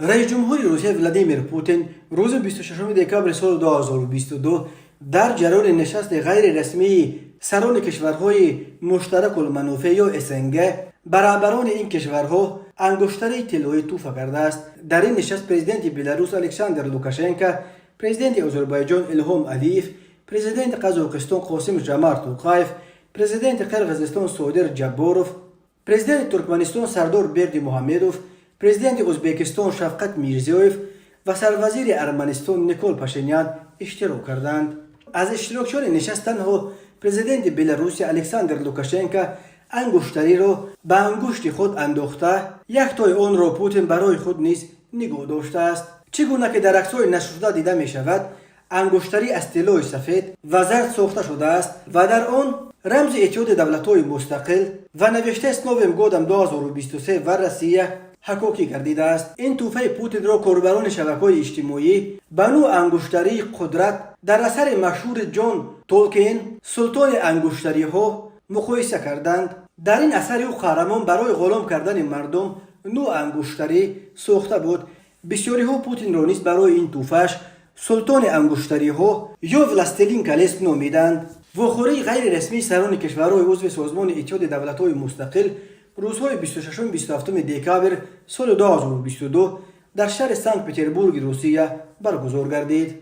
رئیس جمهور روسیه ولادیمیر پوتین روز 26 دکامبر سال 2022 در جریان نشست غیر رسمی سران کشورهای مشترک المنافع یا اسنگ برابران این کشورها انگشتری طلایی توفیق کرده است. در این نشست پرزیدنت بلاروس الکساندر لوکاشنکو، پرزیدنت آذربایجان الهام علیف، پرزیدنت قزاقستان قاسم جمارت توقایف، پرزیدنت قرقیزستان سودر جباروف، پرزیدنت ترکمنستان سردار بردی محمدوف، پرزیدنت ازبکستان شفقت میرزیوف و سروزیر ارمنستان نیکول پاشینیان اشتراک کردند. از اشتراکچیان نشست تنها پرزیدنت بلاروس الکساندر لوکاشنکو انگشتری را به انگشت خود انداخته، یک تای آن را پوتین برای خود نیز نگاه داشته است. چگونه که در عکس‌های نشر شده دیده می شود، انگشتری از طلای سفید و زرد ساخته شده است و در آن رمز اتحاد دولت‌های مستقل و نوشته است نوامبر گودم 2023 و روسیه حقوقی گردیده است. این توفه پوتین را کاربران شبکه‌های اجتماعی به نوع انگشتری قدرت در اثر مشهور جان تولکین سلطان انگشتری ها مقایسه کردند. در این اثر او قهرمان برای غلام کردن مردم نوع انگشتری ساخته بود. بسیاری ها پوتین را نیز برای این توفه‌اش سلطان انگشتری ها یا ولستلین کالسک نامیدند. واخوری غیر رسمی سران کشورهای عضو سازمان اتحاد دولت‌های مستقل روزهای 26 و 27 دکامبر سال 2022 در شهر سنت پترزبورگ روسیه برگزار گردید.